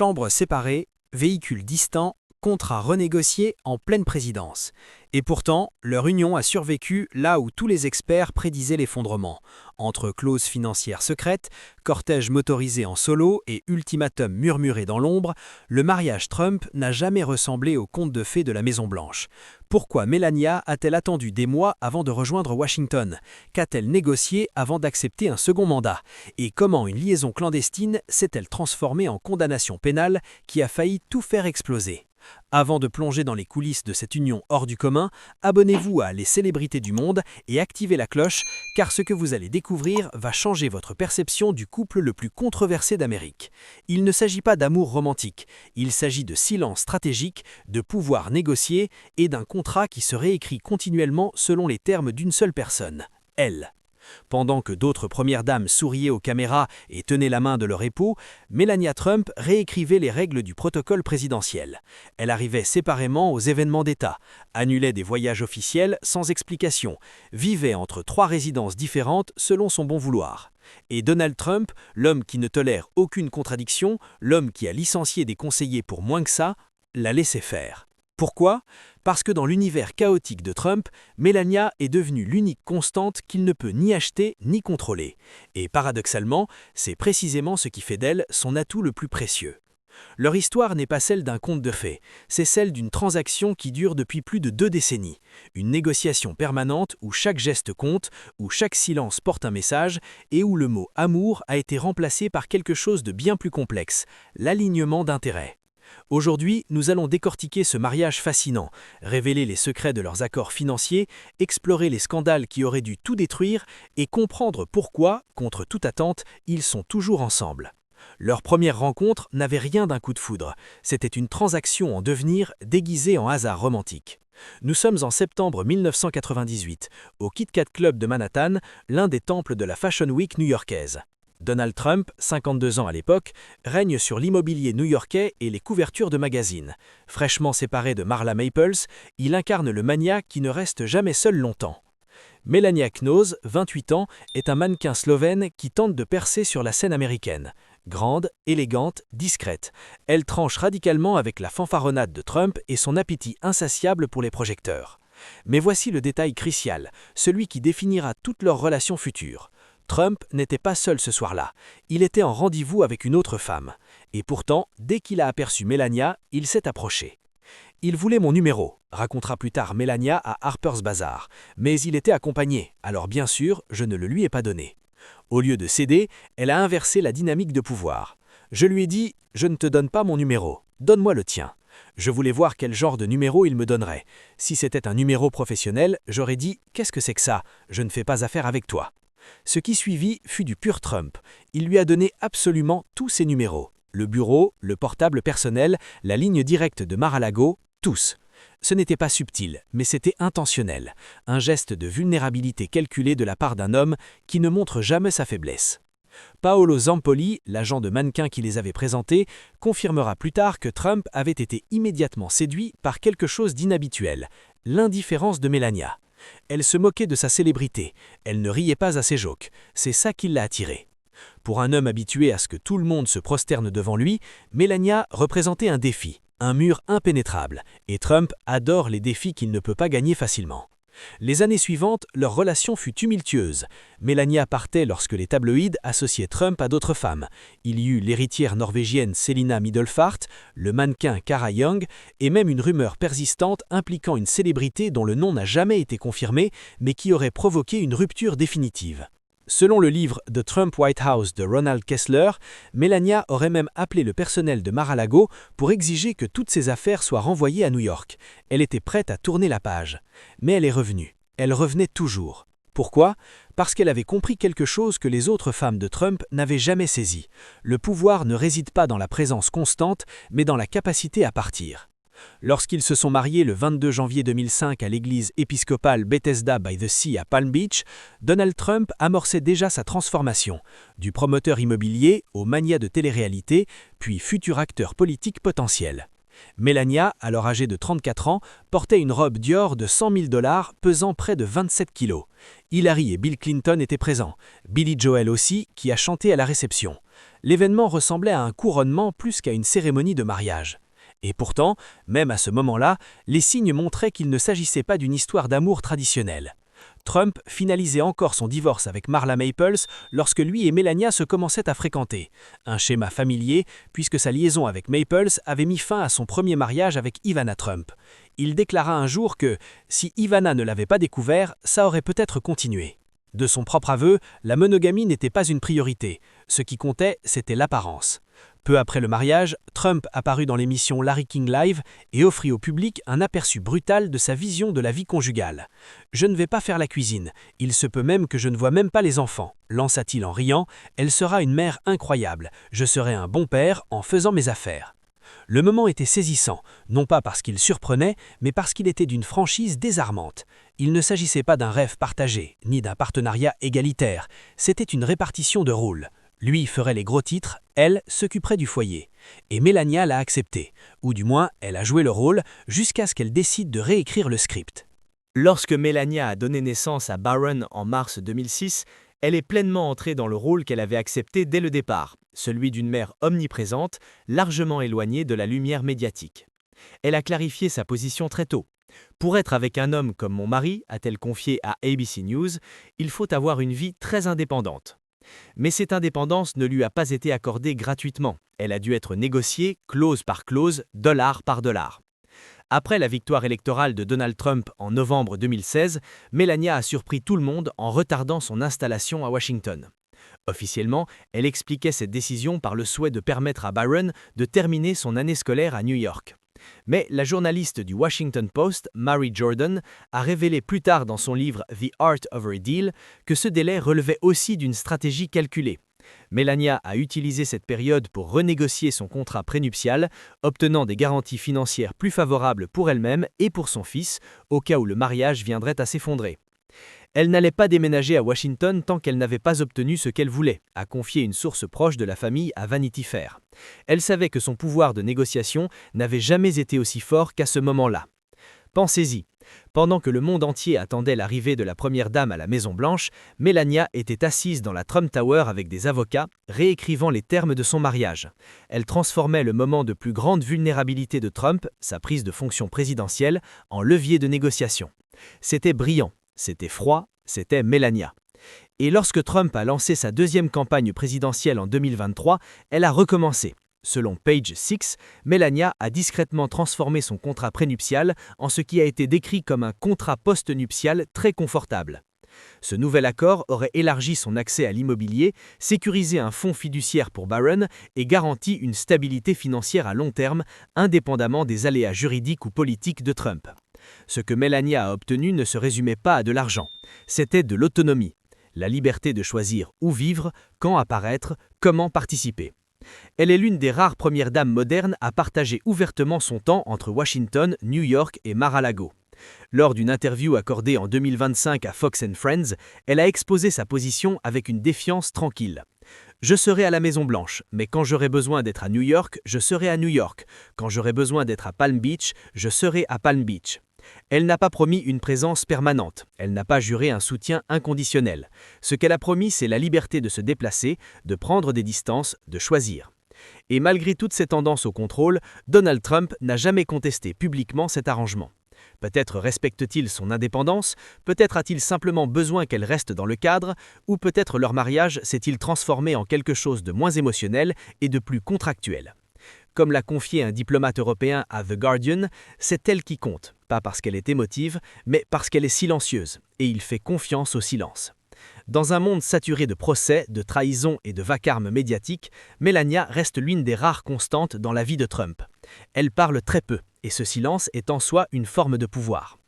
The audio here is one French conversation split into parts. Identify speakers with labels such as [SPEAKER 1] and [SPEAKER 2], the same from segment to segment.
[SPEAKER 1] Chambres séparées, véhicules distants, contrats renégociés en pleine présidence. Et pourtant, leur union a survécu là où tous les experts prédisaient l'effondrement. Entre clauses financières secrètes, cortège motorisé en solo et ultimatum murmuré dans l'ombre, le mariage Trump n'a jamais ressemblé au conte de fées de la Maison-Blanche. Pourquoi Melania a-t-elle attendu des mois avant de rejoindre Washington? Qu'a-t-elle négocié avant d'accepter un second mandat? Et comment une liaison clandestine s'est-elle transformée en condamnation pénale qui a failli tout faire exploser? Avant de plonger dans les coulisses de cette union hors du commun, abonnez-vous à Les Célébrités du Monde et activez la cloche, car ce que vous allez découvrir va changer votre perception du couple le plus controversé d'Amérique. Il ne s'agit pas d'amour romantique, il s'agit de silence stratégique, de pouvoir négocié et d'un contrat qui se réécrit continuellement selon les termes d'une seule personne, elle. Pendant que d'autres premières dames souriaient aux caméras et tenaient la main de leur époux, Melania Trump réécrivait les règles du protocole présidentiel. Elle arrivait séparément aux événements d'État, annulait des voyages officiels sans explication, vivait entre 3 résidences différentes selon son bon vouloir. Et Donald Trump, l'homme qui ne tolère aucune contradiction, l'homme qui a licencié des conseillers pour moins que ça, la laissait faire. Pourquoi? Parce que dans l'univers chaotique de Trump, Melania est devenue l'unique constante qu'il ne peut ni acheter ni contrôler. Et paradoxalement, c'est précisément ce qui fait d'elle son atout le plus précieux. Leur histoire n'est pas celle d'un conte de fées, c'est celle d'une transaction qui dure depuis plus de 2 décennies. Une négociation permanente où chaque geste compte, où chaque silence porte un message et où le mot « amour » a été remplacé par quelque chose de bien plus complexe, l'alignement d'intérêts. Aujourd'hui, nous allons décortiquer ce mariage fascinant, révéler les secrets de leurs accords financiers, explorer les scandales qui auraient dû tout détruire et comprendre pourquoi, contre toute attente, ils sont toujours ensemble. Leur première rencontre n'avait rien d'un coup de foudre, c'était une transaction en devenir déguisée en hasard romantique. Nous sommes en septembre 1998, au Kit Kat Club de Manhattan, l'un des temples de la Fashion Week new-yorkaise. Donald Trump, 52 ans à l'époque, règne sur l'immobilier new-yorkais et les couvertures de magazines. Fraîchement séparé de Marla Maples, il incarne le magnat qui ne reste jamais seul longtemps. Melania Knauss, 28 ans, est un mannequin slovène qui tente de percer sur la scène américaine. Grande, élégante, discrète, elle tranche radicalement avec la fanfaronnade de Trump et son appétit insatiable pour les projecteurs. Mais voici le détail crucial, celui qui définira toute leur relation future. Trump n'était pas seul ce soir-là, il était en rendez-vous avec une autre femme. Et pourtant, dès qu'il a aperçu Melania, il s'est approché. « Il voulait mon numéro », racontera plus tard Melania à Harper's Bazaar, mais il était accompagné, alors bien sûr, je ne le lui ai pas donné. Au lieu de céder, elle a inversé la dynamique de pouvoir. Je lui ai dit « Je ne te donne pas mon numéro, donne-moi le tien ». Je voulais voir quel genre de numéro il me donnerait. Si c'était un numéro professionnel, j'aurais dit « Qu'est-ce que c'est que ça? Je ne fais pas affaire avec toi ». Ce qui suivit fut du pur Trump. Il lui a donné absolument tous ses numéros. Le bureau, le portable personnel, la ligne directe de Mar-a-Lago, tous. Ce n'était pas subtil, mais c'était intentionnel. Un geste de vulnérabilité calculé de la part d'un homme qui ne montre jamais sa faiblesse. Paolo Zampoli, l'agent de mannequin qui les avait présentés, confirmera plus tard que Trump avait été immédiatement séduit par quelque chose d'inhabituel, l'indifférence de Melania. Elle se moquait de sa célébrité, elle ne riait pas à ses jokes, c'est ça qui l'a attiré. Pour un homme habitué à ce que tout le monde se prosterne devant lui, Melania représentait un défi, un mur impénétrable, et Trump adore les défis qu'il ne peut pas gagner facilement. Les années suivantes, leur relation fut tumultueuse. Melania partait lorsque les tabloïds associaient Trump à d'autres femmes. Il y eut l'héritière norvégienne Selina Middelfart, le mannequin Cara Young, et même une rumeur persistante impliquant une célébrité dont le nom n'a jamais été confirmé, mais qui aurait provoqué une rupture définitive. Selon le livre The Trump White House de Ronald Kessler, Melania aurait même appelé le personnel de Mar-a-Lago pour exiger que toutes ses affaires soient renvoyées à New York. Elle était prête à tourner la page. Mais elle est revenue. Elle revenait toujours. Pourquoi? Parce qu'elle avait compris quelque chose que les autres femmes de Trump n'avaient jamais saisi. Le pouvoir ne réside pas dans la présence constante, mais dans la capacité à partir. Lorsqu'ils se sont mariés le 22 janvier 2005 à l'église épiscopale Bethesda by the Sea à Palm Beach, Donald Trump amorçait déjà sa transformation, du promoteur immobilier au magnat de télé-réalité, puis futur acteur politique potentiel. Melania, alors âgée de 34 ans, portait une robe Dior de 100 000 $ pesant près de 27 kilos. Hillary et Bill Clinton étaient présents, Billy Joel aussi, qui a chanté à la réception. L'événement ressemblait à un couronnement plus qu'à une cérémonie de mariage. Et pourtant, même à ce moment-là, les signes montraient qu'il ne s'agissait pas d'une histoire d'amour traditionnelle. Trump finalisait encore son divorce avec Marla Maples lorsque lui et Melania se commençaient à fréquenter. Un schéma familier, puisque sa liaison avec Maples avait mis fin à son premier mariage avec Ivana Trump. Il déclara un jour que, si Ivana ne l'avait pas découvert, ça aurait peut-être continué. De son propre aveu, la monogamie n'était pas une priorité. Ce qui comptait, c'était l'apparence. Peu après le mariage, Trump apparut dans l'émission Larry King Live et offrit au public un aperçu brutal de sa vision de la vie conjugale. « Je ne vais pas faire la cuisine. Il se peut même que je ne vois même pas les enfants », lança-t-il en riant. « Elle sera une mère incroyable. Je serai un bon père en faisant mes affaires. » Le moment était saisissant, non pas parce qu'il surprenait, mais parce qu'il était d'une franchise désarmante. Il ne s'agissait pas d'un rêve partagé, ni d'un partenariat égalitaire. C'était une répartition de rôles. Lui ferait les gros titres, elle s'occuperait du foyer. Et Melania l'a accepté, ou du moins elle a joué le rôle, jusqu'à ce qu'elle décide de réécrire le script.
[SPEAKER 2] Lorsque Melania a donné naissance à Barron en mars 2006, elle est pleinement entrée dans le rôle qu'elle avait accepté dès le départ, celui d'une mère omniprésente, largement éloignée de la lumière médiatique. Elle a clarifié sa position très tôt. « Pour être avec un homme comme mon mari », a-t-elle confié à ABC News, « il faut avoir une vie très indépendante. » Mais cette indépendance ne lui a pas été accordée gratuitement. Elle a dû être négociée, clause par clause, dollar par dollar. Après la victoire électorale de Donald Trump en novembre 2016, Melania a surpris tout le monde en retardant son installation à Washington. Officiellement, elle expliquait cette décision par le souhait de permettre à Barron de terminer son année scolaire à New York. Mais la journaliste du Washington Post, Mary Jordan, a révélé plus tard dans son livre The Art of a Deal que ce délai relevait aussi d'une stratégie calculée. Melania a utilisé cette période pour renégocier son contrat prénuptial, obtenant des garanties financières plus favorables pour elle-même et pour son fils, au cas où le mariage viendrait à s'effondrer. Elle n'allait pas déménager à Washington tant qu'elle n'avait pas obtenu ce qu'elle voulait, a confié une source proche de la famille à Vanity Fair. Elle savait que son pouvoir de négociation n'avait jamais été aussi fort qu'à ce moment-là. Pensez-y. Pendant que le monde entier attendait l'arrivée de la première dame à la Maison-Blanche, Melania était assise dans la Trump Tower avec des avocats, réécrivant les termes de son mariage. Elle transformait le moment de plus grande vulnérabilité de Trump, sa prise de fonction présidentielle, en levier de négociation. C'était brillant. C'était froid, c'était Melania. Et lorsque Trump a lancé sa deuxième campagne présidentielle en 2023, elle a recommencé. Selon Page Six, Melania a discrètement transformé son contrat prénuptial en ce qui a été décrit comme un contrat post-nuptial très confortable. Ce nouvel accord aurait élargi son accès à l'immobilier, sécurisé un fonds fiduciaire pour Barron et garanti une stabilité financière à long terme, indépendamment des aléas juridiques ou politiques de Trump. Ce que Melania a obtenu ne se résumait pas à de l'argent, c'était de l'autonomie, la liberté de choisir où vivre, quand apparaître, comment participer. Elle est l'une des rares premières dames modernes à partager ouvertement son temps entre Washington, New York et Mar-a-Lago. Lors d'une interview accordée en 2025 à Fox & Friends, elle a exposé sa position avec une défiance tranquille. « Je serai à la Maison-Blanche, mais quand j'aurai besoin d'être à New York, je serai à New York. Quand j'aurai besoin d'être à Palm Beach, je serai à Palm Beach. » Elle n'a pas promis une présence permanente, elle n'a pas juré un soutien inconditionnel. Ce qu'elle a promis, c'est la liberté de se déplacer, de prendre des distances, de choisir. Et malgré toutes ces tendances au contrôle, Donald Trump n'a jamais contesté publiquement cet arrangement. Peut-être respecte-t-il son indépendance, peut-être a-t-il simplement besoin qu'elle reste dans le cadre, ou peut-être leur mariage s'est-il transformé en quelque chose de moins émotionnel et de plus contractuel. Comme l'a confié un diplomate européen à The Guardian, c'est elle qui compte, pas parce qu'elle est émotive, mais parce qu'elle est silencieuse, et il fait confiance au silence. Dans un monde saturé de procès, de trahisons et de vacarme médiatique, Melania reste l'une des rares constantes dans la vie de Trump. Elle parle très peu, et ce silence est en soi une forme de pouvoir.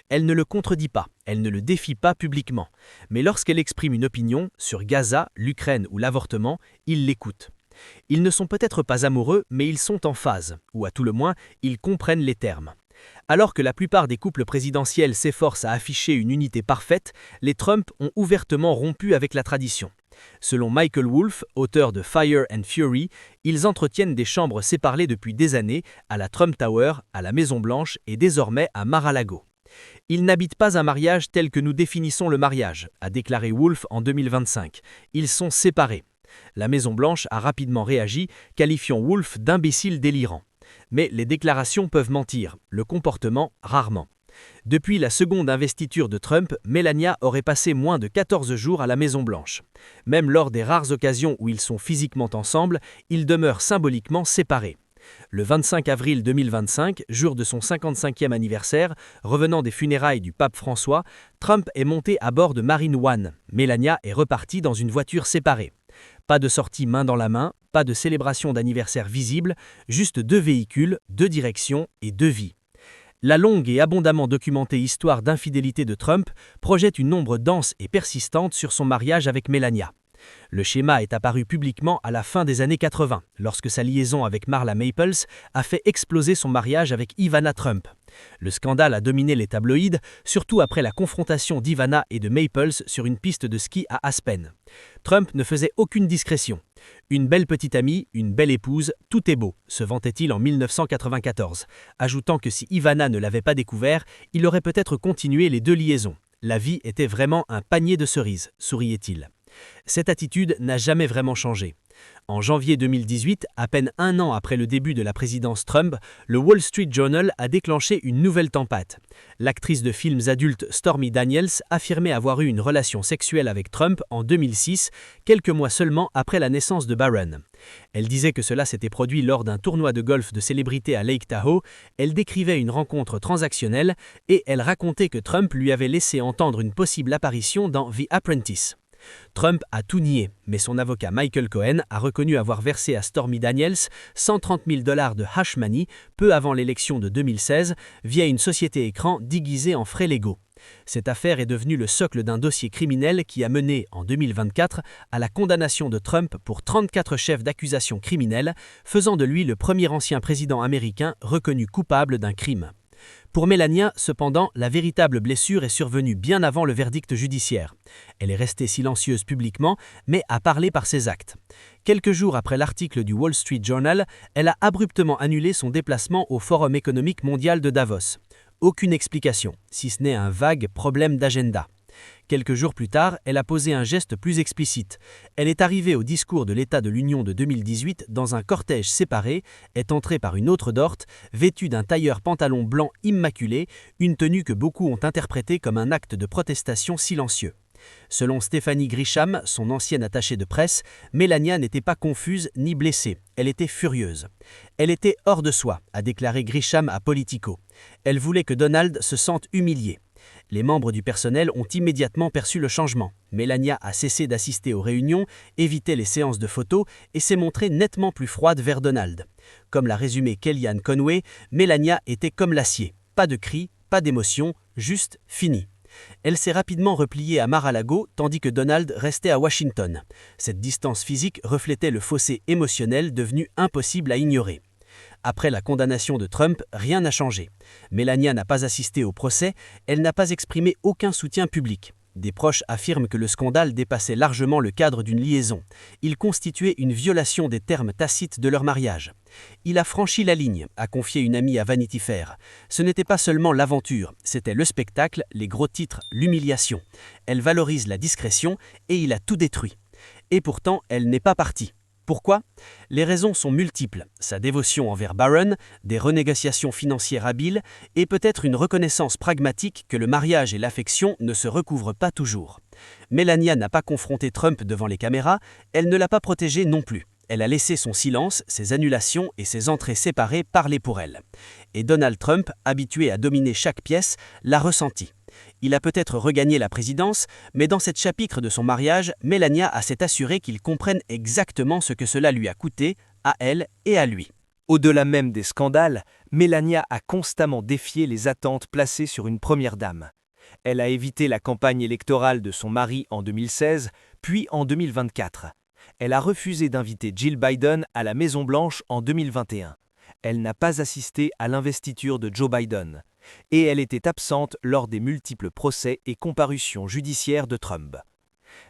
[SPEAKER 2] Elle ne le contredit pas, elle ne le défie pas publiquement, mais lorsqu'elle exprime une opinion sur Gaza, l'Ukraine ou l'avortement, il l'écoute. Ils ne sont peut-être pas amoureux, mais ils sont en phase, ou à tout le moins, ils comprennent les termes. Alors que la plupart des couples présidentiels s'efforcent à afficher une unité parfaite, les Trump ont ouvertement rompu avec la tradition. Selon Michael Wolff, auteur de Fire and Fury, ils entretiennent des chambres séparées depuis des années, à la Trump Tower, à la Maison-Blanche et désormais à Mar-a-Lago. Ils n'habitent pas un mariage tel que nous définissons le mariage, a déclaré Wolff en 2025. Ils sont séparés.
[SPEAKER 1] La Maison-Blanche a rapidement réagi, qualifiant Wolf d'imbécile délirant. Mais les déclarations peuvent mentir, le comportement rarement. Depuis la seconde investiture de Trump, Melania aurait passé moins de 14 jours à la Maison-Blanche. Même lors des rares occasions où ils sont physiquement ensemble, ils demeurent symboliquement séparés. Le 25 avril 2025, jour de son 55e anniversaire, revenant des funérailles du pape François, Trump est monté à bord de Marine One. Melania est repartie dans une voiture séparée. Pas de sortie main dans la main, pas de célébration d'anniversaire visible, juste 2 véhicules, 2 directions et 2 vies. La longue et abondamment documentée histoire d'infidélité de Trump projette une ombre dense et persistante sur son mariage avec Melania. Le schéma est apparu publiquement à la fin des années 80, lorsque sa liaison avec Marla Maples a fait exploser son mariage avec Ivana Trump. Le scandale a dominé les tabloïds, surtout après la confrontation d'Ivana et de Maples sur une piste de ski à Aspen. Trump ne faisait aucune discrétion. Une belle petite amie, une belle épouse, tout est beau, se vantait-il en 1994, ajoutant que si Ivana ne l'avait pas découvert, il aurait peut-être continué les 2 liaisons. La vie était vraiment un panier de cerises, souriait-il. Cette attitude n'a jamais vraiment changé. En janvier 2018, à peine 1 an après le début de la présidence Trump, le Wall Street Journal a déclenché une nouvelle tempête. L'actrice de films adultes Stormy Daniels affirmait avoir eu une relation sexuelle avec Trump en 2006, quelques mois seulement après la naissance de Barron. Elle disait que cela s'était produit lors d'un tournoi de golf de célébrités à Lake Tahoe, elle décrivait une rencontre transactionnelle et elle racontait que Trump lui avait laissé entendre une possible apparition dans The Apprentice. Trump a tout nié, mais son avocat Michael Cohen a reconnu avoir versé à Stormy Daniels 130 000 $ de hash money peu avant l'élection de 2016 via une société écran déguisée en frais légaux. Cette affaire est devenue le socle d'un dossier criminel qui a mené, en 2024, à la condamnation de Trump pour 34 chefs d'accusation criminels, faisant de lui le premier ancien président américain reconnu coupable d'un crime. Pour Melania, cependant, la véritable blessure est survenue bien avant le verdict judiciaire. Elle est restée silencieuse publiquement, mais a parlé par ses actes. Quelques jours après l'article du Wall Street Journal, elle a abruptement annulé son déplacement au Forum économique mondial de Davos. Aucune explication, si ce n'est un vague problème d'agenda. Quelques jours plus tard, elle a posé un geste plus explicite. Elle est arrivée au discours de l'État de l'Union de 2018 dans un cortège séparé, est entrée par une autre dorte, vêtue d'un tailleur pantalon blanc immaculé, une tenue que beaucoup ont interprétée comme un acte de protestation silencieux. Selon Stephanie Grisham, son ancienne attachée de presse, Melania n'était pas confuse ni blessée, elle était furieuse. Elle était hors de soi, a déclaré Grisham à Politico. Elle voulait que Donald se sente humilié. Les membres du personnel ont immédiatement perçu le changement. Melania a cessé d'assister aux réunions, évité les séances de photos et s'est montrée nettement plus froide vers Donald. Comme l'a résumé Kellyanne Conway, Melania était comme l'acier. Pas de cris, pas d'émotion, juste fini. Elle s'est rapidement repliée à Mar-a-Lago tandis que Donald restait à Washington. Cette distance physique reflétait le fossé émotionnel devenu impossible à ignorer. Après la condamnation de Trump, rien n'a changé. Melania n'a pas assisté au procès, elle n'a pas exprimé aucun soutien public. Des proches affirment que le scandale dépassait largement le cadre d'une liaison. Il constituait une violation des termes tacites de leur mariage. Il a franchi la ligne, a confié une amie à Vanity Fair. Ce n'était pas seulement l'aventure, c'était le spectacle, les gros titres, l'humiliation. Elle valorise la discrétion et il a tout détruit. Et pourtant, elle n'est pas partie. Pourquoi ? Les raisons sont multiples. Sa dévotion envers Barron, des renégociations financières habiles et peut-être une reconnaissance pragmatique que le mariage et l'affection ne se recouvrent pas toujours. Melania n'a pas confronté Trump devant les caméras, elle ne l'a pas protégé non plus. Elle a laissé son silence, ses annulations et ses entrées séparées parler pour elle. Et Donald Trump, habitué à dominer chaque pièce, l'a ressenti. Il a peut-être regagné la présidence, mais dans cette chapitre de son mariage, Melania s'est assurée qu'il comprenne exactement ce que cela lui a coûté, à elle et à lui.
[SPEAKER 2] Au-delà même des scandales, Melania a constamment défié les attentes placées sur une première dame. Elle a évité la campagne électorale de son mari en 2016, puis en 2024. Elle a refusé d'inviter Jill Biden à la Maison-Blanche en 2021. Elle n'a pas assisté à l'investiture de Joe Biden. Et elle était absente lors des multiples procès et comparutions judiciaires de Trump.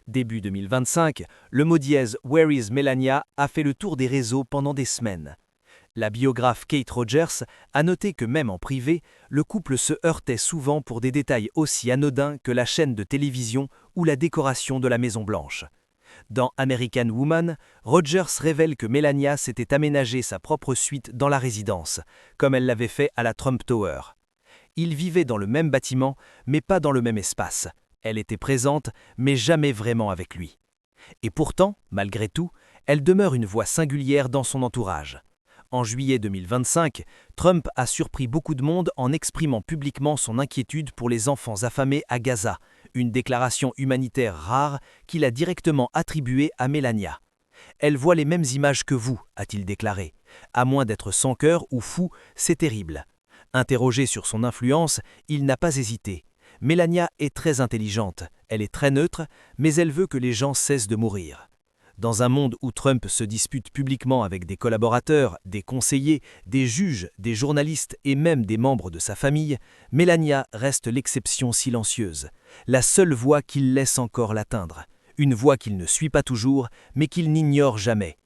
[SPEAKER 2] Début 2025, le mot dièse « Where is Melania » a fait le tour des réseaux pendant des semaines. La biographe Kate Rogers a noté que même en privé, le couple se heurtait souvent pour des détails aussi anodins que la chaîne de télévision ou la décoration de la Maison-Blanche. Dans American Woman, Rogers révèle que Melania s'était aménagé sa propre suite dans la résidence, comme elle l'avait fait à la Trump Tower. Ils vivaient dans le même bâtiment, mais pas dans le même espace. Elle était présente, mais jamais vraiment avec lui. Et pourtant, malgré tout, elle demeure une voix singulière dans son entourage. En juillet 2025, Trump a surpris beaucoup de monde en exprimant publiquement son inquiétude pour les enfants affamés à Gaza, une déclaration humanitaire rare qu'il a directement attribuée à Melania. « Elle voit les mêmes images que vous », a-t-il déclaré. « À moins d'être sans cœur ou fou, c'est terrible. » Interrogé sur son influence, il n'a pas hésité. « Melania est très intelligente, elle est très neutre, mais elle veut que les gens cessent de mourir. » Dans un monde où Trump se dispute publiquement avec des collaborateurs, des conseillers, des juges, des journalistes et même des membres de sa famille, Melania reste l'exception silencieuse, la seule voix qu'il laisse encore l'atteindre, une voix qu'il ne suit pas toujours, mais qu'il n'ignore jamais.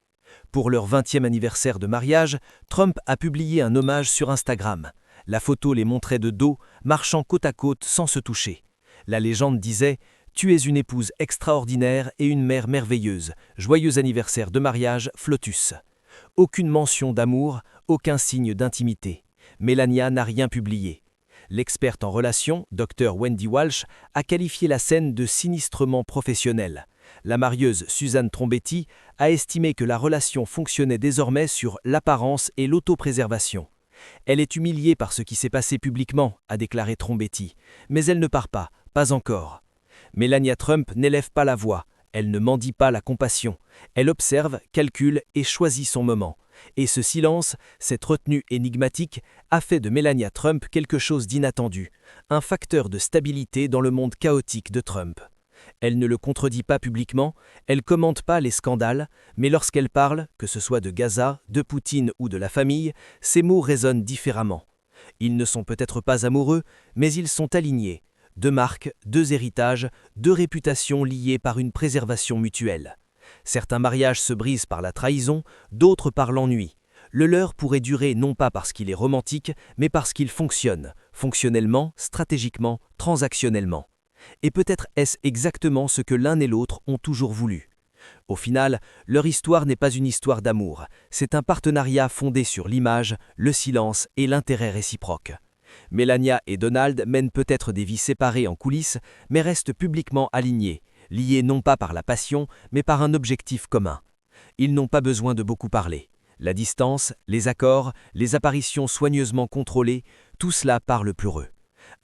[SPEAKER 2] Pour leur 20e anniversaire de mariage, Trump a publié un hommage sur Instagram. La photo les montrait de dos, marchant côte à côte sans se toucher. La légende disait « Tu es une épouse extraordinaire et une mère merveilleuse. Joyeux anniversaire de mariage, Flotus. » Aucune mention d'amour, aucun signe d'intimité. Melania n'a rien publié. L'experte en relations, Dr Wendy Walsh, a qualifié la scène de sinistrement professionnelle. La marieuse Suzanne Trombetti a estimé que la relation fonctionnait désormais sur l'apparence et l'autopréservation. « Elle est humiliée par ce qui s'est passé publiquement », a déclaré Trombetti, « mais elle ne part pas encore. » Melania Trump n'élève pas la voix, elle ne mendie pas la compassion, elle observe, calcule et choisit son moment. Et ce silence, cette retenue énigmatique, a fait de Melania Trump quelque chose d'inattendu, un facteur de stabilité dans le monde chaotique de Trump. Elle ne le contredit pas publiquement, elle commente pas les scandales, mais lorsqu'elle parle, que ce soit de Gaza, de Poutine ou de la famille, ses mots résonnent différemment. Ils ne sont peut-être pas amoureux, mais ils sont alignés. Deux marques, deux héritages, deux réputations liées par une préservation mutuelle. Certains mariages se brisent par la trahison, d'autres par l'ennui. Le leur pourrait durer non pas parce qu'il est romantique, mais parce qu'il fonctionne, fonctionnellement, stratégiquement, transactionnellement. Et peut-être est-ce exactement ce que l'un et l'autre ont toujours voulu. Au final, leur histoire n'est pas une histoire d'amour, c'est un partenariat fondé sur l'image, le silence et l'intérêt réciproque. Melania et Donald mènent peut-être des vies séparées en coulisses, mais restent publiquement alignés, liés non pas par la passion, mais par un objectif commun. Ils n'ont pas besoin de beaucoup parler. La distance, les accords, les apparitions soigneusement contrôlées, tout cela parle pour eux.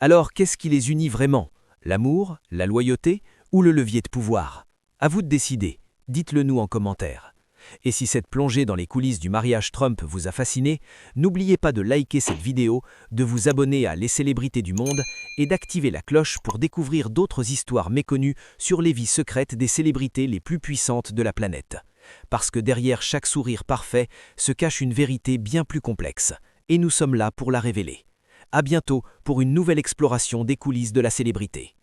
[SPEAKER 2] Alors qu'est-ce qui les unit vraiment ? L'amour, la loyauté ou le levier de pouvoir ? À vous de décider, dites-le nous en commentaire. Et si cette plongée dans les coulisses du mariage Trump vous a fasciné, n'oubliez pas de liker cette vidéo, de vous abonner à Les Célébrités du Monde et d'activer la cloche pour découvrir d'autres histoires méconnues sur les vies secrètes des célébrités les plus puissantes de la planète. Parce que derrière chaque sourire parfait se cache une vérité bien plus complexe, et nous sommes là pour la révéler. À bientôt pour une nouvelle exploration des coulisses de la célébrité.